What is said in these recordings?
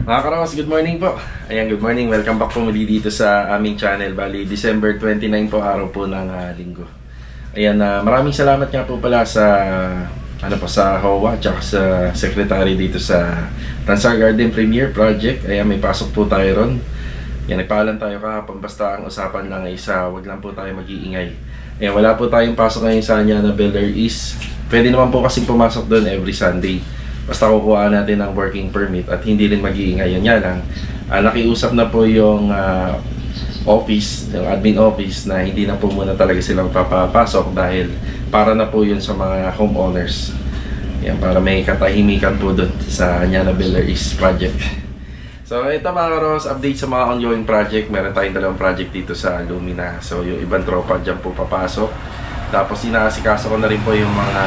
Mga Karos, good morning po. Ayan, good morning. Welcome back po muli dito sa aming channel. Bali, December 29 po, araw po ng linggo. Ayan, maraming salamat nga po pala sa sa HOA at sa secretary dito sa Tansar Garden Premier Project. Ayan, may pasok po tayo ron. Ayan, nagpaalam tayo kahapon. Basta ang usapan lang ay wag lang po tayo mag-iingay. Ayan, wala po tayong pasok ngayon sa Anyana Bel Air East. Pwede naman po kasi pumasok doon every Sunday. Basta kukuha natin ng working permit at hindi rin mag-iingay. Yan nga lang, nakiusap na po yung office, yung admin office, na hindi na po muna talaga silang papapasok dahil para na po yun sa mga homeowners. Yan, para may katahimikan po doon sa Anyana Bel Air East project. So ito mga Karos, update sa mga ongoing project. Meron tayong dalawang project dito sa Lumina. So yung ibang tropa dyan po papasok. Tapos inaasikaso ko na rin po yung mga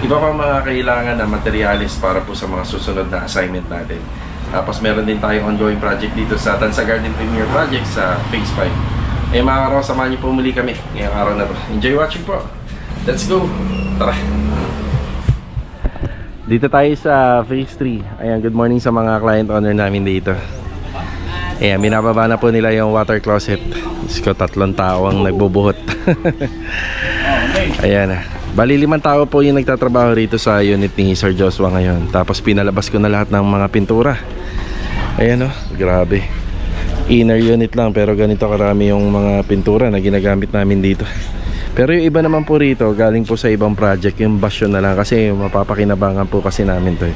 iba pang mga kailangan na materyales para po sa mga susunod na assignment natin. Tapos meron din tayong ongoing project dito sa Tansar Garden Premier Project sa Phase 5. Eh mga Karos, samahan niyo po muli kami ngayong araw na to. Enjoy watching po! Let's go! Tara! Dito tayo sa Phase 3. Ayan, good morning sa mga client owner namin dito. Ayan, binababa na po nila yung water closet. Isko, 3 tao ang nagbubuhot. Ayan na. Bali 5 tao po yung nagtatrabaho rito sa unit ni Sir Joshua ngayon. Tapos pinalabas ko na lahat ng mga pintura. Ayan o, grabe. Inner unit lang pero ganito karami yung mga pintura na ginagamit namin dito. Pero yung iba naman po rito galing po sa ibang project, yung basyon na lang kasi mapapakinabangan po kasi namin to.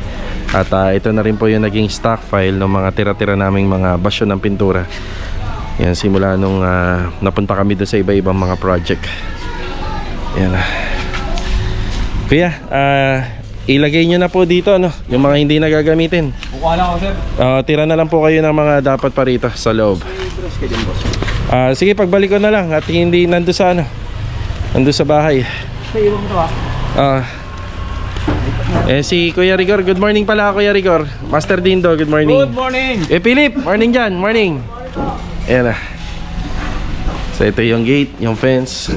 At ito na rin po yung naging stock file ng mga tira-tira naming mga basyon ng pintura. Yan, simula nung napunta kami doon sa iba-ibang mga project. Yan na. Kuya, ilagay nyo na po dito yung mga hindi nagagamitin. Bukuha lang ako, sir. Tira na lang po kayo ng mga dapat pa rito sa loob. Sige, pagbalik ko na lang at hindi nandun sa nandun sa bahay. Sa iwan mo to Si Kuya Rigor, good morning pala Kuya Rigor. Master Dindo, good morning. Good morning. Philip, morning dyan, morning. Ayan na. So ito yung gate, yung fence.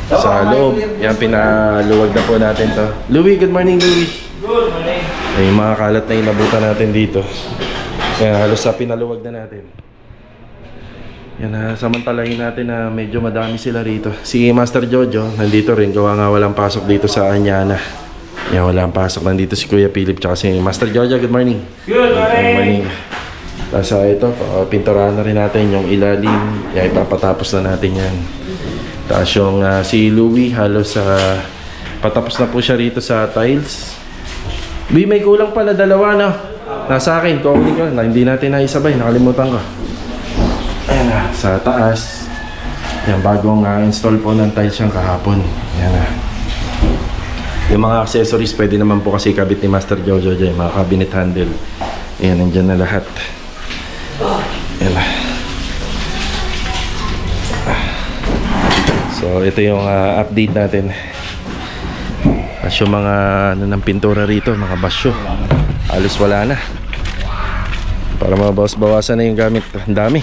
Sa loob, yan pinaluwag na po natin to. Louie, good morning Louie. Good morning. Ay, yung mga kalat na inabutan natin dito. Yan, halos sa pinaluwag na natin. Yan, samantalahin natin na medyo madami sila rito. Si Master Jojo, nandito rin. Gawa nga walang pasok dito sa Anyana. Yan, walang pasok. Nandito si Kuya Philip tsaka si Master Jojo, good morning. Good morning. Tapos ito, pinturahan na rin natin yung ilalim. Yan, ipapatapos na natin yan. Tapos yung si Louie, halos patapos na po siya rito sa tiles. Louie, may kulang pala 2 nasa akin, kukunin ko na, hindi natin naisabay, nakalimutan ko. Ayan na, sa taas. Yan, bagong install po ng tiles yung kahapon. Ayan na. Yung mga accessories pwede naman po kasi kabit ni Master Jojo dyan, mga cabinet handle. Ayan, nandyan na lahat. Ayan na. So ito yung update natin. At yung mga ng pintura rito, mga basyo, halos wala na. Para mabawas-bawasan na yung gamit. Ang dami.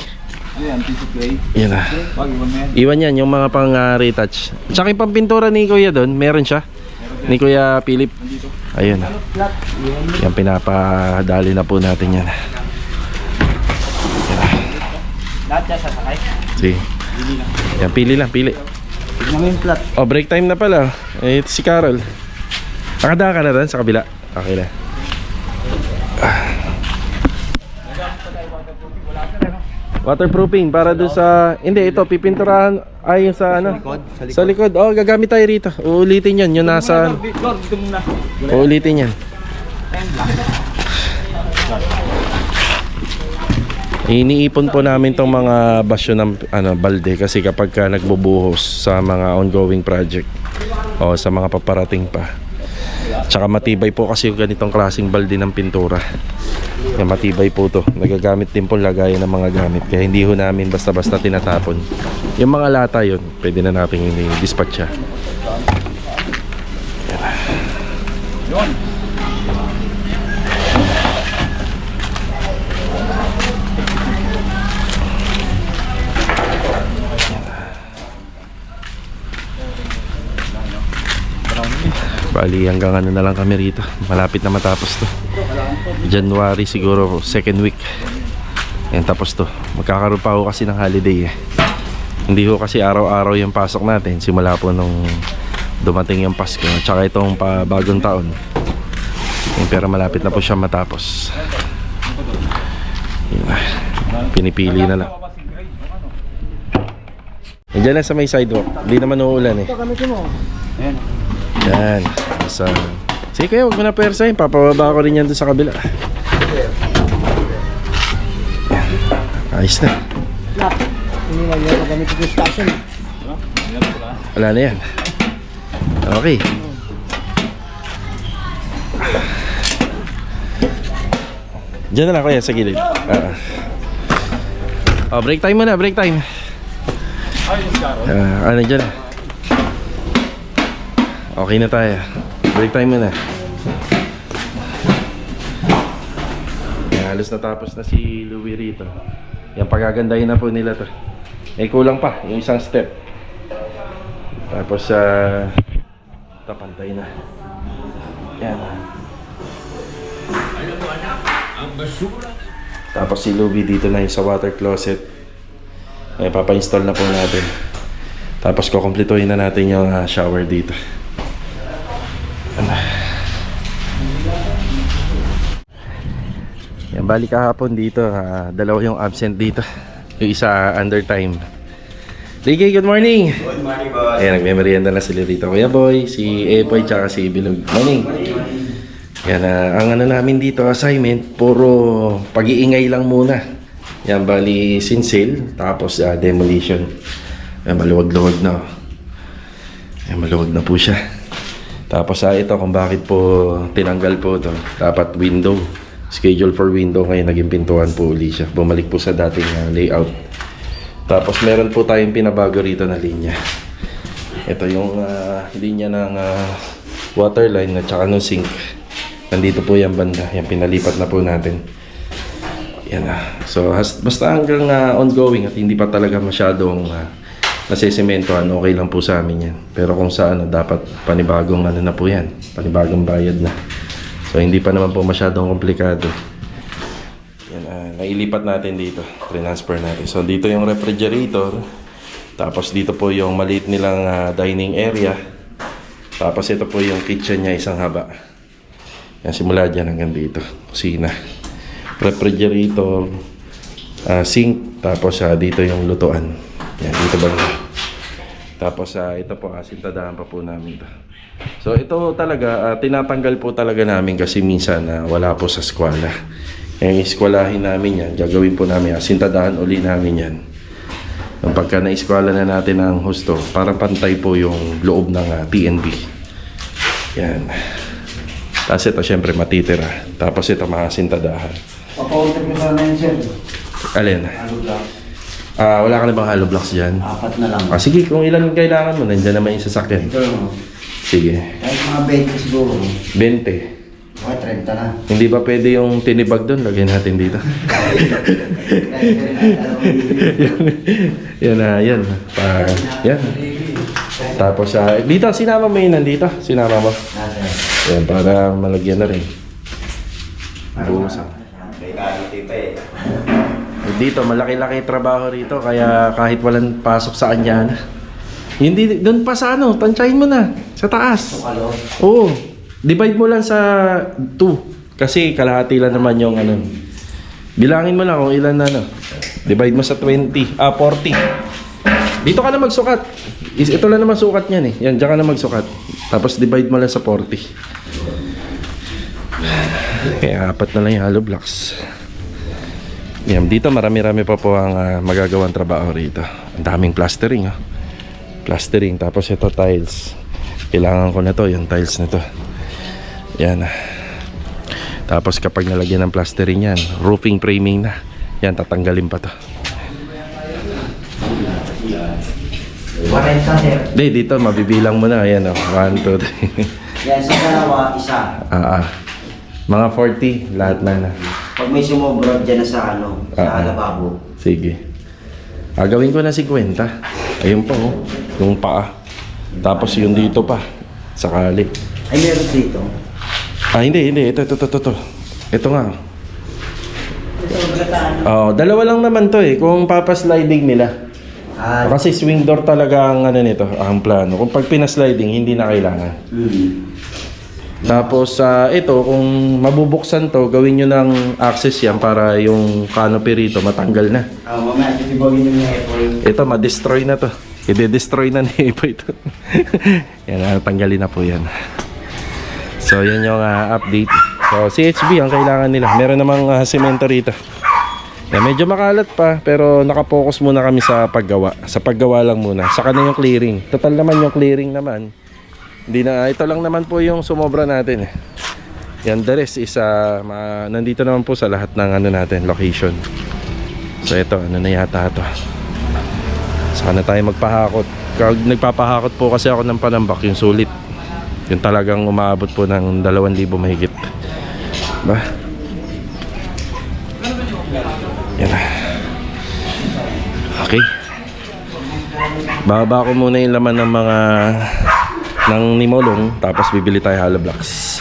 Ayan, piece of clay. Yan na. Wag, iwan mo yan. Iwan yan, yung mga pang retouch. Tsaka yung pang pintura ni Kuya doon, meron siya. Ni Kuya Philip. Ayun na. Yan, pinapadali na po natin yan. Yan na. Lahat siya sasakay. Sige. Yan, pili lang, pili. Tignan mo yung flat. Oh, break time na pala. Si Carol. Nakadaan ka na doon sa kabila. Okay na. Waterproofing para doon sa... Hindi, ito, pipinturahan ay yung sa Sa likod. Oh, gagamit tayo rito. Uulitin yan. Yung nasa... Dito muna. Uulitin yan. Iniipon po namin tong mga basyo ng balde kasi kapag nagbubuhos sa mga ongoing project o sa mga paparating pa. Tsaka matibay po kasi yung ganitong klaseng balde ng pintura. Yung matibay po to. Nagagamit din po lagayan ng mga gamit. Kaya hindi ho namin basta-basta tinatapon. Yung mga lata yun, pwede na natin i-dispatch siya. Yun. Bali hanggang ano na lang kami rito. Malapit na matapos to. January siguro, second week. Yan, tapos to. Magkakaroon pa ako kasi ng holiday eh. Hindi ko kasi araw-araw yung pasok natin. Simula po nung dumating yung Pasko. Tsaka itong bagong taon. Yung, pero malapit na po siya matapos. Yan. Pinipili na lang. Diyan lang sa may sidewalk. Hindi naman uulan eh. Ayan. Yan. Sa... Sige kayo, huwag mo na persahin. Papababa ko rin yan doon sa kabila. Yan. Ayos na. Hindi na yan magamit yung station. Wala na yan. Okay. Diyan na lang kuya sa gilid. Oh, break time muna, break time. Ano dyan? Okay na tayo. Break time muna. Halos natapos na si Louie rito. Yan, pagagandahin na po nila to. Eh, kulang pa, yung isang step. Tapos, tapantay na. Yan. Tapos si Louie dito na yung sa water closet. Ay, papa-install na po natin. Tapos kukumpletuhin na natin yung shower dito. Yan, balik kahapon dito. Dalawa yung absent dito. Yung isa under time. Ricky, good morning! Good morning, boss. Ayan, nagme-merienda na sila rito. Kuya Boy, si Epoy, tsaka si Bilog. Morning! Yan, ang ano namin dito, assignment, puro pag-iingay lang muna. Yan, bali sinsale, tapos demolition. Yan, maluwag-luwag na. Yan, maluwag na po siya. Tapos ito, kung bakit po tinanggal po ito. Dapat window. Schedule for window ngayon, naging pintuan po uli siya. Bumalik po sa dating layout. Tapos meron po tayong pinabago rito na linya. Ito yung linya ng water line at saka ng sink. Nandito po yung banda. Yan, pinalipat na po natin. Yan na. So, basta hanggang ongoing at hindi pa talaga masyadong nasesimentohan, okay lang po sa amin yan. Pero kung saan, dapat panibagong ano na po yan. Panibagong bayad na. So, hindi pa naman po masyadong komplikado. Yan, nailipat natin dito. Transfer natin. So, dito yung refrigerator. Tapos, dito po yung maliit nilang dining area. Tapos, ito po yung kitchen niya, isang haba. Yan, simula dyan hanggang dito. Kusina. Refrigerator, sink, tapos dito yung lutuan. Yan, dito banda. Tapos ito po, sintadahan pa po namin ito. So ito talaga, tinatanggal po talaga namin kasi minsan wala po sa eskwela. Yung eskwelahin namin yan, gagawin po namin, sintadahan uli namin yan. Yung pagka na-eskwela na natin ang husto, parang pantay po yung loob ng TNB. Yan. Tapos ito syempre matitira. Tapos ito makasintadahan. Papa-order mo sana yun, sir. Alin? Hollow block. Wala ka na bang hollow blocks dyan? 4 na lang. Sige, kung ilan kailangan mo, nandiyan naman yung sasakyan. Ito lang. Sige. Kahit mga 20 siguro. 20. Okay, 30 na. Hindi ba pwede yung tinibag doon? Lagyan natin dito. Yan na, yan. Yan. Tapos, dito, sinama mo yun nandito. Sinama mo. Yan, para malagyan na rin. Buusan. May quality pa eh. Dito, malaki-laki trabaho rito. Kaya kahit walang pasok sa kanya na. Hindi, doon pa sa ano, tansyahin mo na. Sa taas. Oo. Divide mo lang sa 2. Kasi kalahati lang naman yung ano. Bilangin mo lang kung ilan na ano. Divide mo sa 40. 40. Dito ka na magsukat. Ito lang naman sukat niyan eh. Yan, dyan ka na magsukat. Tapos divide mo lang sa 40. Kaya 4 na lang yung hollow blocks. Yan, dito marami-rami pa po ang magagawang trabaho rito. Ang daming plastering. Plastering. Tapos ito tiles. Kailangan ko na to, yung tiles na to. Yan. Tapos kapag nalagyan ng plastering yan, roofing framing na. Yan, tatanggalin pa to. 40, sir. Di, dito mabibilang mo na. Ayan 1, 2, 3. Yan, sa dalawa, isa. Mga 40, lahat na. Pag may sumobra dyan na sa ano, sa lababo. Sige. Gawin ko na 50. Ayun po, yung paa. Tapos yung dito pa, sakali. Ay, meron dito. Hindi. Ito. Ito nga. Dalawa lang naman to eh. Kung papasliding nila. Kasi swing door talaga ang ano nito, ang plano. Kung pag pinasliding, hindi na kailangan. Tapos ito, kung mabubuksan to, gawin nyo ng access yan para yung canopy rito matanggal na. Mamaya, titibogin yung apple. Ito, ma-destroy na to. I-destroy na ni Epo ito. Yan, tanggalin na po yan. So, yan yung update. So, CHB ang kailangan nila. Meron namang semento rito. Yan, medyo makalat pa, pero nakapokus muna kami sa paggawa. Sa paggawa lang muna. Saka na yung clearing. Total naman yung clearing naman. Hindi na, ito lang naman po yung sumobra natin. Yan, the rest is nandito naman po sa lahat ng ano natin, location. So, ito, ano na yata ito. Saka na tayo magpahakot. Nagpapahakot po kasi ako ng panambak, yung sulit. Yung talagang umaabot po ng 2,000 mahigit. Ba? Yan na. Okay. Bababa ko muna yung laman ng mga ng nimolong, tapos bibili tayo hollow blocks.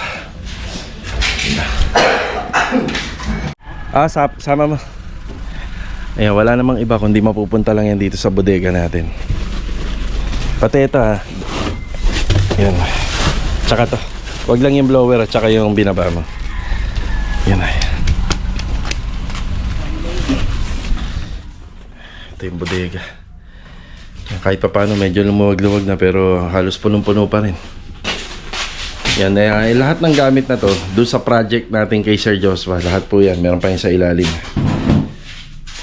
Sama mo. Ayan, wala namang iba kundi mapupunta lang yan dito sa bodega natin. Pati ito Yan. Tsaka to. Wag lang yung blower at tsaka yung binaba mo. Yan ay. Ito yung bodega. Kahit pa paano medyo lumuwag-luwag na pero halos punong-puno pa rin. Yan, lahat ng gamit na to doon sa project natin kay Sir Joshua, lahat po yan, meron pa yung sa ilalim.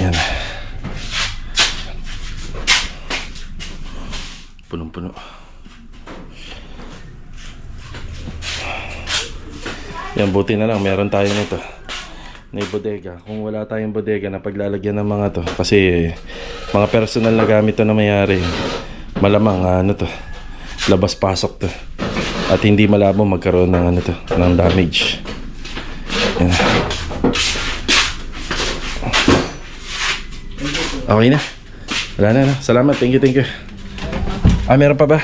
Yan. Punong-puno. Yan, buti na lang meron tayo nito na bodega. Kung wala tayong bodega na paglalagyan ng mga to, kasi mga personal na gamit to na mayari, malamang ano to, labas-pasok to at hindi malabo magkaroon ng ano to, ng damage. Yan. Okay na. Wala na. Salamat. Thank you. Meron pa ba?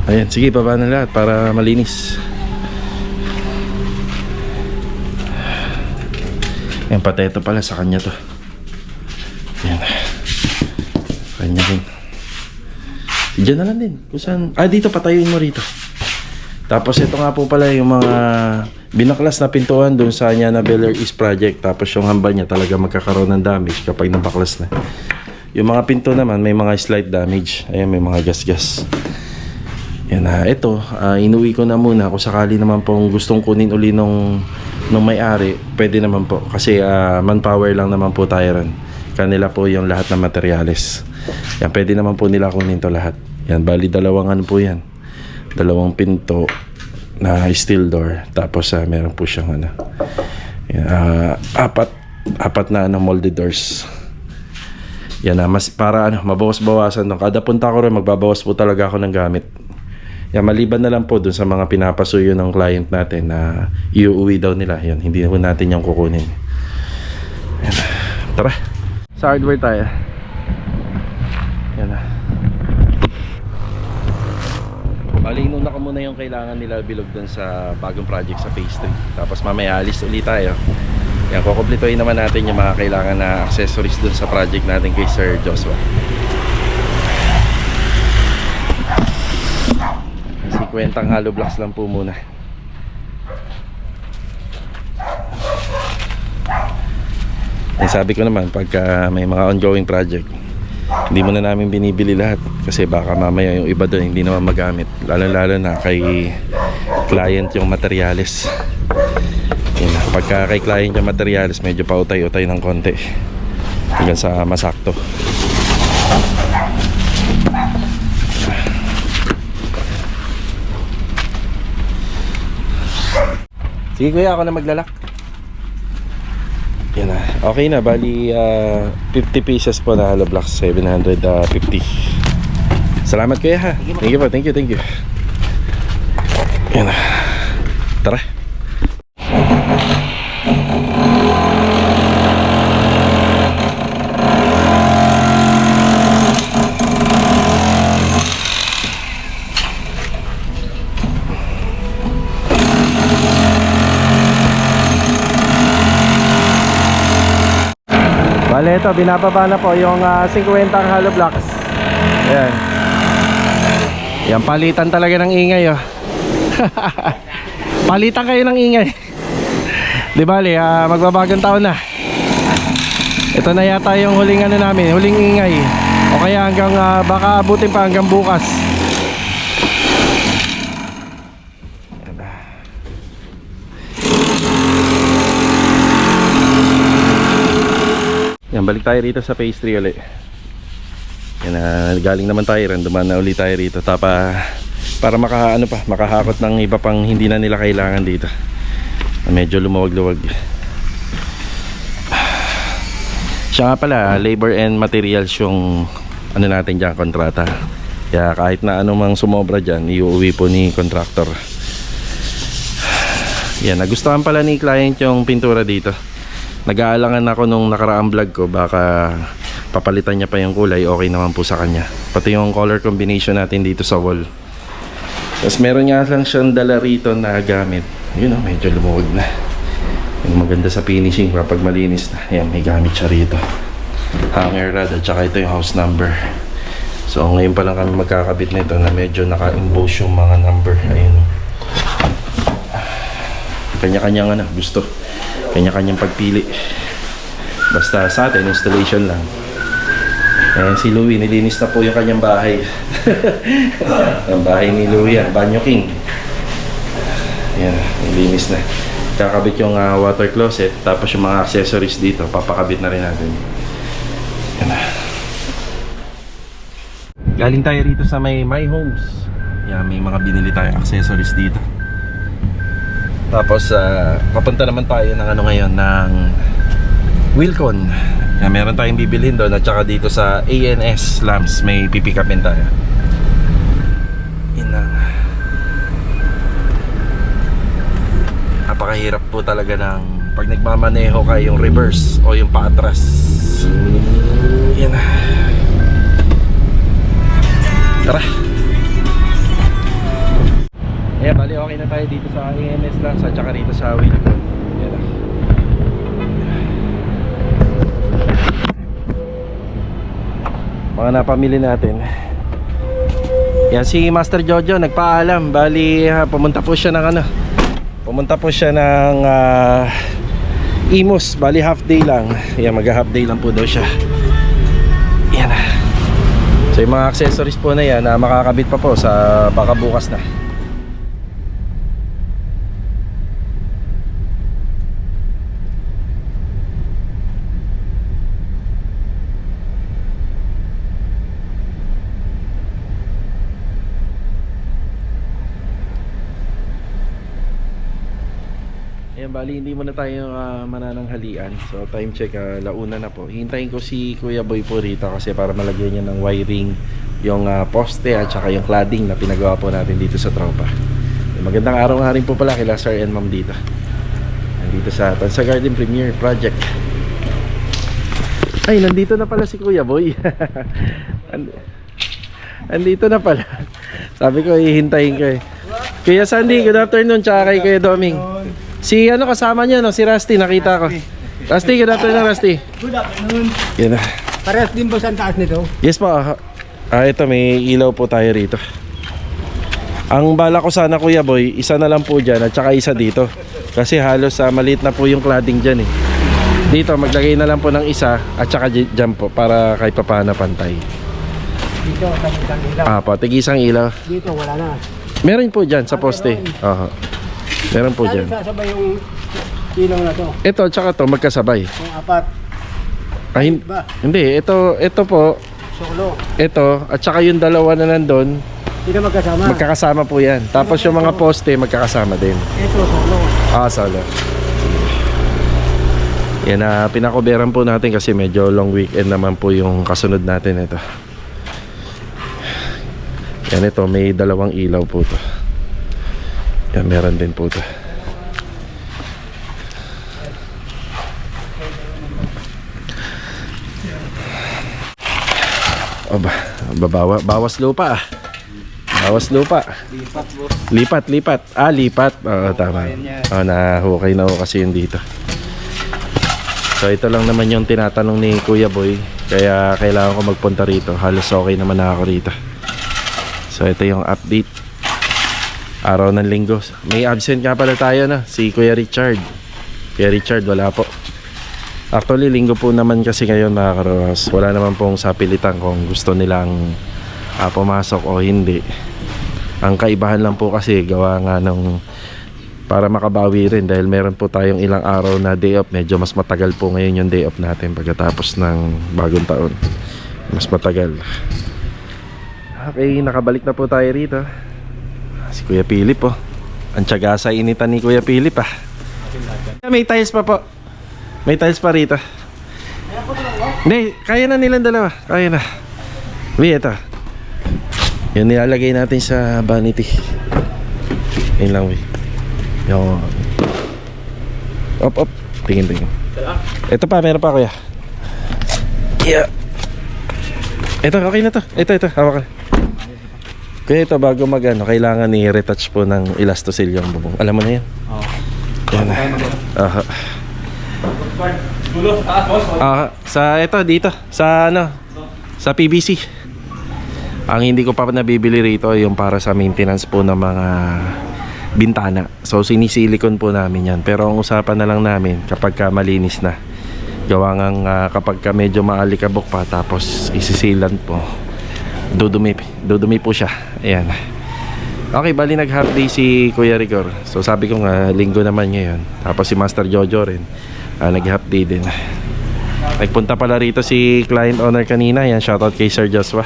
Ayan, sige, baba na lahat para malinis. Yan, pati ito pala sa kanya to. Yan. Kanya rin. Diyan na lang din. Kung saan? Dito, patayuin mo rito. Tapos ito nga po pala yung mga binaklas na pintuan doon sa Anyana Bel Air East Project. Tapos yung hamba niya talaga magkakaroon ng damage kapag nabaklas na. Yung mga pinto naman may mga slight damage. Ayan, may mga gas-gas. Yan, ito, inuwi ko na muna. Kung sakali naman pong gustong kunin uli nung may-ari, pwede naman po. Kasi manpower lang naman po tayo ron. Kanila po yung lahat ng materyales. Yan, pwede naman po nila kunin to lahat. Yan, bali dalawang ano po yan. Dalawang pinto na steel door. Tapos meron po siyang ano. Yan, apat na molded doors. Yan, mas para mabawas-bawasan doon. Kada punta ko rin, magbabawas po talaga ako ng gamit. Yan, maliban na lang po dun sa mga pinapasuyo ng client natin na iuwi daw nila. Yan, hindi na po natin yung kukunin. Yan. Tara. Sa hardware tayo. Yan na. Malino na ko muna yung kailangan nila bilog dun sa bagong project sa phase 3. Tapos mamaya alis ulit tayo. Yan, kukumplituhin naman natin yung mga kailangan na accessories dun sa project natin kay Sir Joshua. 50 hollow blocks lang po muna. Sabi ko naman, pagka may mga ongoing project, hindi mo na namin binibili lahat kasi baka mamaya yung iba doon hindi naman magamit, lalo na kay client yung materyales. Yun, pagka kay client yung materyales, medyo pautay-utay ng konti hanggang sa masakto. Sige kuya, ako na maglalak. Yan na. Okay na, bali 50 pieces po na hollow blocks, 750. Salamat kuya ha. Thank you po, thank you. Yan na. Tara. Bale, ito, binababa na po yung 50 ang hollow blocks. Ayan. Yan, palitan talaga ng ingay, oh. Palitan kayo ng ingay. Di bale, magbabagong taon na. Ito na yata yung huling ano namin, huling ingay. O kaya hanggang, baka abutin pa hanggang bukas. Yan, balik tayo rito sa phase 3 ulit. Yan, galing naman tayo rin, dumaan na ulit tayo rito para makahakot ng iba pang hindi na nila kailangan dito. Medyo lumuwag-luwag. Siya nga pala, labor and materials yung ano natin dyan, kontrata. Kaya kahit na anumang sumobra dyan, iuwi po ni contractor. Yan, nagustuhan pala ni client yung pintura dito. Nag-aalangan ako nung nakaraang vlog ko, baka papalitan niya pa yung kulay, okay naman po sa kanya. Pati yung color combination natin dito sa wall. Tapos meron nga lang siyang dala rito na gamit. Yun o, medyo lumuwag na. Yung maganda sa finishing kapag malinis na. Ayan, may gamit siya rito. Hanger rod at saka ito yung house number. So ngayon pa lang kami magkakabit nito na medyo naka-emboss yung mga number. Ayun. Kanya-kanyang ano, gusto. Kanya-kanyang pagpili. Basta sa atin, installation lang. Ayan, si Louie, nilinis na po yung kanyang bahay. Ang bahay ni Louie, Banyo King. Ayan, nilinis na. Kakabit yung water closet, tapos yung mga accessories dito, papakabit na rin natin. Ayan na. Galing tayo rito sa My Homes. Ayan, may mga binili tayong accessories dito. Tapos papunta naman tayo ng ano ngayon, ng Wilcon. Yan, meron tayong bibilhin doon at saka dito sa ANS Lamps may pipikapin tayo. Yun lang. Napakahirap po talaga ng pag nagmamaneho ka yung reverse o yung paatras. Yan. Tara. Ayan, bali okay na tayo dito sa ANS Lamps at saka dito sa Wilcon. Yan lang. Mga napamili natin. Yan, si Master Jojo nagpaalam. Bali pumunta po siya ng ano, pumunta po siya ng Imus. Bali half day lang. Yan, mag half day lang po daw siya. Yan. So yung mga accessories po na yan makakabit pa po sa baka bukas na. Ayan, bali hindi muna tayo manananghalian. So time check, launa na po. Hintayin ko si Kuya Boy po rito kasi para malagyan niya ng wiring yung poste at saka yung cladding na pinagawa po natin dito sa tropa. Magandang araw nga rin po pala kila Sir and Ma'am dito. Nandito sa Tansa Garden Premier Project. Ay, nandito na pala si Kuya Boy. Andito na pala. Sabi ko hihintayin ko eh. Kuya Sandy, good afternoon. Tsaka kay Kuya Doming. Si ano kasama niya, no? Si Rusty, nakita ko. Rusty, good afternoon, Rusty. Good afternoon. Yan na. Parehas din ba sa taas nito? Yes po. Ito, may ilaw po tayo rito. Ang bala ko sana, Kuya Boy, isa na lang po dyan at saka isa dito. Kasi halos maliit na po yung cladding dyan eh. Dito, maglagay na lang po ng isa at saka dyan po para kahit papaano pantay. Dito, isang ilaw. Po, tig-isang ilaw. Dito, wala na. Meron po dyan sa poste. Meron po dyan. Sasabay yung ilaw na to. Ito at saka to magkasabay. Yung apat. Ba? Hindi, ito po. Solo. Ito at saka yung dalawa na nandun, Hindi na magkasama. magkakasama po yan. Tapos yung mga poste magkakasama din. Ito, solo. Solo. Yan na pinakoberan po natin kasi medyo long weekend naman po yung kasunod natin ito. Yan, ito may dalawang ilaw po to. Yan, meron din po to. Bawas lupa. Bawas lupa. Lipat. Lipat. Tama. Nahukay na ho kasi yun dito. So ito lang naman yung tinatanong ni Kuya Boy, kaya kailangan ko magpunta rito. Halos okay naman na ako rito. So ito yung update. Araw ng linggo. May absent nga pala tayo na, si Kuya Richard. Kuya Richard wala po. Actually linggo po naman kasi ngayon mga karohas. Wala naman pong sapilitan kung gusto nilang pumasok o hindi. Ang kaibahan lang po kasi gawa nga ng para makabawi rin dahil meron po tayong ilang araw na day off. Medyo mas matagal po ngayon yung day off natin pagkatapos ng bagong taon. Mas matagal. Okay, nakabalik na po tayo rito. Si Kuya Philip oh. Ang tiyaga sa initan ni Kuya Philip ah. May tiles pa po. May tiles pa rito. Hindi, kaya na nilang dalawa. Kaya na. Uy, ito. Yan nilalagay natin sa vanity. Yun lang, uy. Yung op. Tingin. Ito pa, meron pa kuya. Yeah. Ito, okay na to. Ito, hawakan. Kuya, ito bago magano, kailangan i-retouch po ng elastosil yung bubong. Alam mo na yan? Oo. Yan na. Sa ito, dito. Sa ano? Sa PVC. Ang hindi ko pa nabibili rito yung para sa maintenance po ng mga bintana. So sinisilikon po namin yan. Pero ang usapan na lang namin kapag ka malinis na. Gawa ngang kapag ka medyo maalikabok pa tapos isisilan po. Dudumi po siya. Ayan. Okay, bali nag half day si Kuya Rigor. So sabi ko nga linggo naman ngayon. Tapos si Master Jojo rin nag half day din. Nagpunta pala rito si client owner kanina. Yan, shoutout kay Sir Joshua.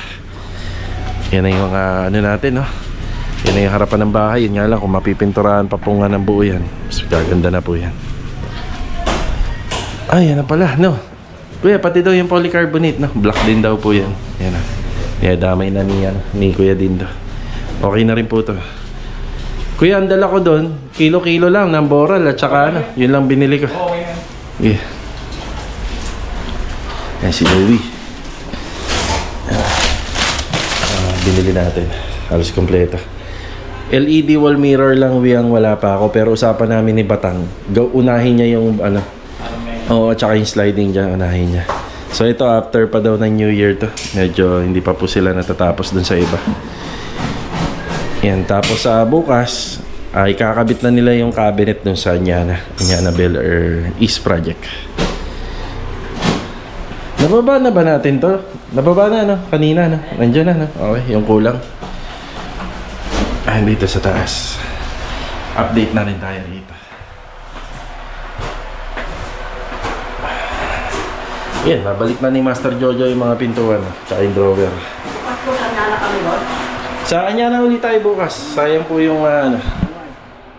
Yan na yung ano natin, no? Yan na yung harapan ng bahay. Yun nga lang, kung mapipinturahan pa po nga ng buo yan, mas gaganda na po yan. Ay, yan na pala, no? Kuya, pati daw yung polycarbonate, no? Black din daw po yan. Yan na. Kaya damay na ni Kuya Dindo. Okay na rin po to. Kuya, ang dala ko doon, kilo-kilo lang ng boral at saka ano, yun lang binili ko. Yeah. Yan si Louie. Binili natin. Halos kompleto. LED wall mirror lang ang wala pa ako. Pero usapan namin ni Batang. Unahin niya yung ano. Oo, at saka yung sliding dyan. Unahin niya. So ito after pa daw ng New Year to. Medyo hindi pa po sila natatapos dun sa iba. Yan. Tapos sa bukas ay kakabit na nila yung cabinet dun sa Anyana Bel Air East Project. Nababa na ba natin to? Nababa na, no? Kanina, no? Nandiyan na, no? Okay, yung kulang. Dito sa taas. Update na rin tayo dito. Yan, babalik na ni Master Jojo yung mga pintuan, tsaka yung drawer. Sa Anyana ulit tayo bukas. Sayang po yung, ano.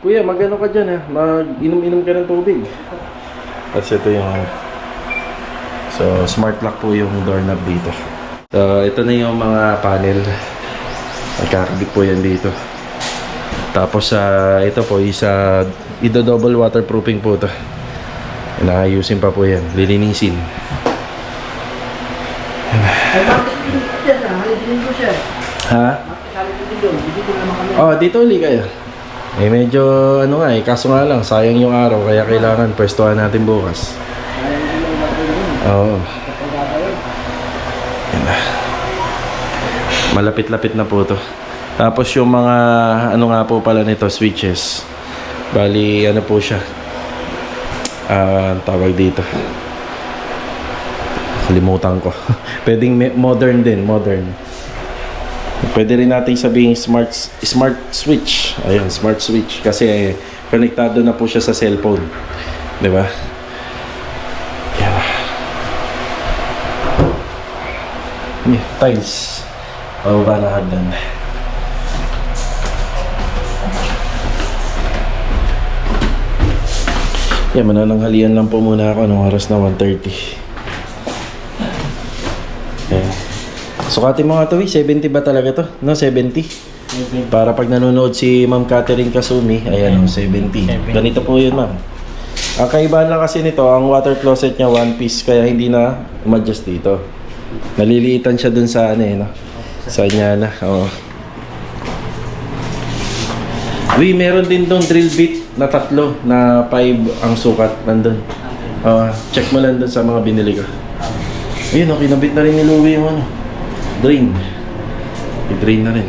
Kuya, mag-ano ka dyan, ha? Mag-inom-inom ka ng tubig. Tapos ito yung, so, smart lock po yung doorknob dito. So, ito na yung mga panel. Magkakabit po yan dito. Tapos, ito po, double waterproofing po ito. Inaayusin pa po yan. Lilinisin. Ha? Oh, dito uli kayo. Medyo, ano nga kaso nga lang, sayang yung araw. Kaya kailangan pwestuhan natin bukas. Oo. Yan na. Malapit-lapit na po to. Tapos yung mga ano nga po pala nito, switches. Bali ano po siya. Tawag dito. Kalimutan ko. Pwedeng modern din, modern. Pwede rin natin sabihin smart switch. Ayun, smart switch kasi konektado na po siya sa cellphone. 'Di ba? Tiles. Pababa na hagdan. Yan, manananghalian lang po muna ako. Anong oras na? 1:30. Yan. Sukatin mo nga ito, 70 ba talaga to? No, 70? Para pag nanonood si Ma'am Catherine Kasumi, ayan, 70. Ganito po yun, ma'am. Ang kaibahan lang kasi nito, ang water closet niya one piece, kaya hindi na ma-adjust dito. Naliliitan siya dun sa ano no? Sa Anyana, oo. Uy, meron din dong drill bit na 3 na 5 ang sukat nandun. Check mo lang dun sa mga binili ko. Ayun, kinabit na rin ni Louie yung ano, drain. I-drain na rin.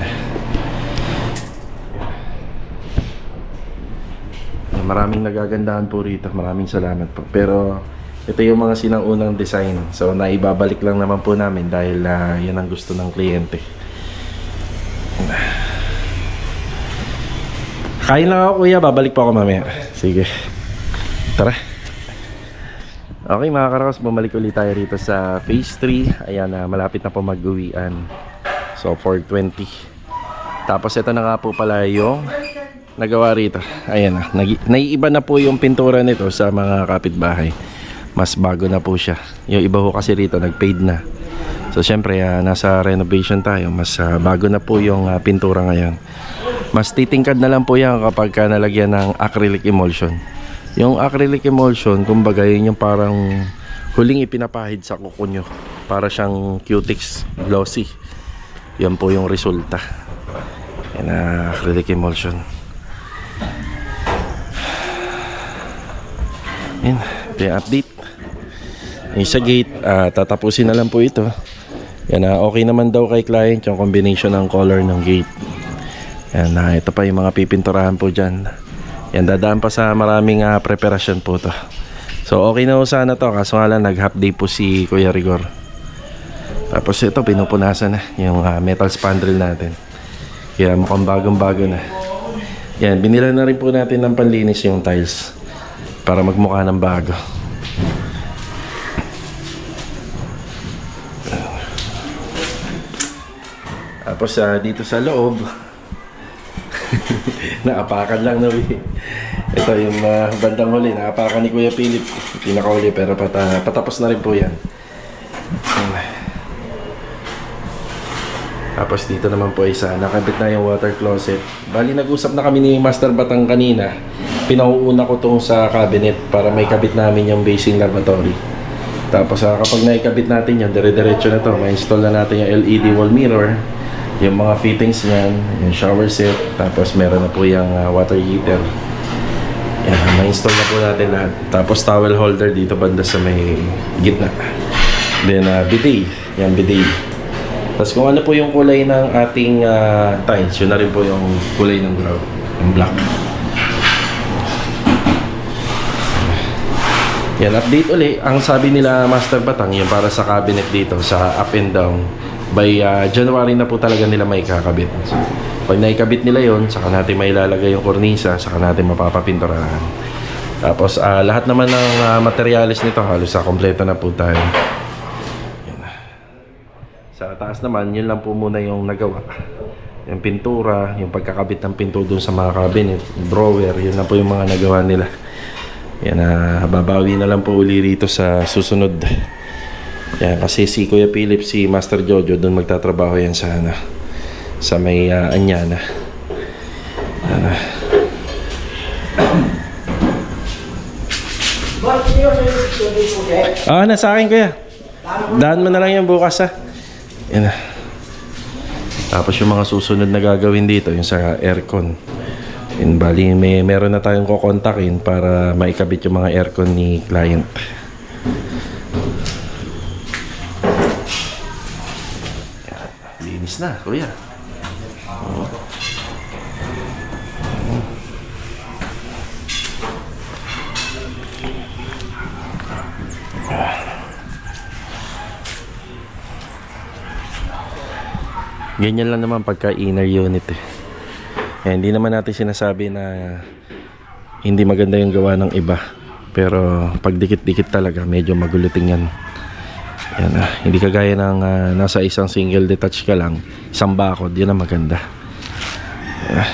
Maraming nagagandahan po rito. Maraming salamat po. Pero ito yung mga sinaunang design. So naibabalik lang naman po namin dahil yan ang gusto ng kliyente. Kain lang ako kuya, babalik po ako mamaya. Sige. Tara. Okay mga karakos, bumalik ulit tayo rito sa phase 3. Ayan, malapit na po mag-uwian. So 4:20. Tapos ito na nga po pala yung nagawa rito. Ayan na, naiiba na po yung pintura nito sa mga kapitbahay. Mas bago na po siya. Yung iba ho kasi rito nag-fade na. So syempre nasa renovation tayo. Mas bago na po yung pintura ngayon. Mas titingkad na lang po yan kapag nalagyan ng acrylic emulsion. Yung acrylic emulsion, kumbaga yun yung parang huling ipinapahid sa kuko nyo. Para siyang cutex glossy. Yan po yung resulta. Yan acrylic emulsion. Yan, ito yung update. Yung sa gate, tatapusin na lang po ito. Yan, okay naman daw kay client yung combination ng color ng gate. Yan, ito pa yung mga pipinturahan po dyan. Yan, dadaan pa sa maraming preparasyon po to. So okay na po sana to, kaso nga lang nag half day po si Kuya Rigor. Tapos ito, pinupunasan na yung metal spandrel natin. Kaya mukhang bagong bago na. Yan, binila na rin po natin ng panlinis yung tiles para magmukha ng bago. Tapos dito sa loob naapakan lang na ito yung bandang huli, naapakan ni Kuya Philip, pinakahuli, pero patapos na rin po yan. Tapos dito naman po isa, nakabit na yung water closet. Bali nag-usap na kami ni Master Batang kanina. Pinauuna ko tong sa cabinet para may kabit namin yung basing lavatory. Tapos kapag naikabit natin yan, dire-diretso na to. Ma-install na natin yung LED wall mirror, yung mga fittings niyan, yung shower set, tapos meron na po yung water heater. Yan, ma-install na po natin lahat. Tapos towel holder dito banda sa may gitna. Then bidet, yan bidet. Tapos kung ano po yung kulay ng ating tiles, yun na rin po yung kulay ng ground, yung black. Yan, update uli. Ang sabi nila Master Batang, yung para sa cabinet dito, sa up and down, by January na po talaga nila may kakabit. So, pag naikabit nila yon, saka natin may ilalagay yung kornisa, saka natin mapapapinturahan. Tapos lahat naman ng materialis nito, halos kompleto na po tayo. Yan. Sa taas naman, yun lang po muna yung nagawa. Yung pintura, yung pagkakabit ng pinto dun sa mga cabinet, drawer, yun lang po yung mga nagawa nila. Yan, babawi na lang po uli rito sa susunod. Yan, kasi si Kuya Philip, si Master Jojo, doon magtatrabaho yan sa sa may Anyana. Nasa akin kuya. Daan mo na lang yan bukas Yan. Tapos yung mga susunod na gagawin dito, yung sa aircon. Bali, meron na tayong kukontakin para maikabit yung mga aircon ni client. Linis na, kuya. Ganyan lang naman pagka inner unit hindi naman natin sinasabi na hindi maganda yung gawa ng iba, pero pag dikit-dikit talaga medyo magulo tingnan. Yan, hindi kagaya ng nasa isang single detach ka lang, isang bakod, yun ang maganda. Yan.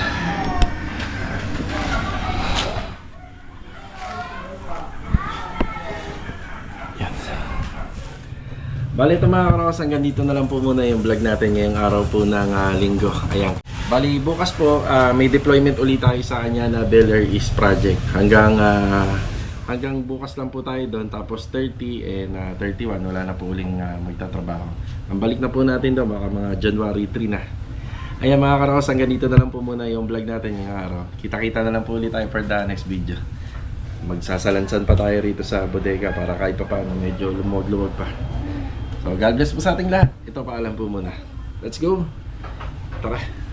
Bali ito mga karos, hanggang dito na lang po muna yung vlog natin ngayong araw po ng linggo. Ayan. Bali bukas po may deployment ulit tayo sa Anyana Bel Air East project. Hanggang bukas lang po tayo doon, tapos 30 and 31 wala na po uling magtatrabaho. Ang balik na po natin doon baka mga January 3 na. Ayan mga karos, hanggang dito na lang po muna yung vlog natin ngayong araw. Kita-kita na lang po ulit tayo for the next video. magsasalansan pa tayo rito sa bodega para kahit pa paano medyo lumuwag-luwag pa. So God bless po sa ating lahat. Ito paalam po muna. Let's go! Tara!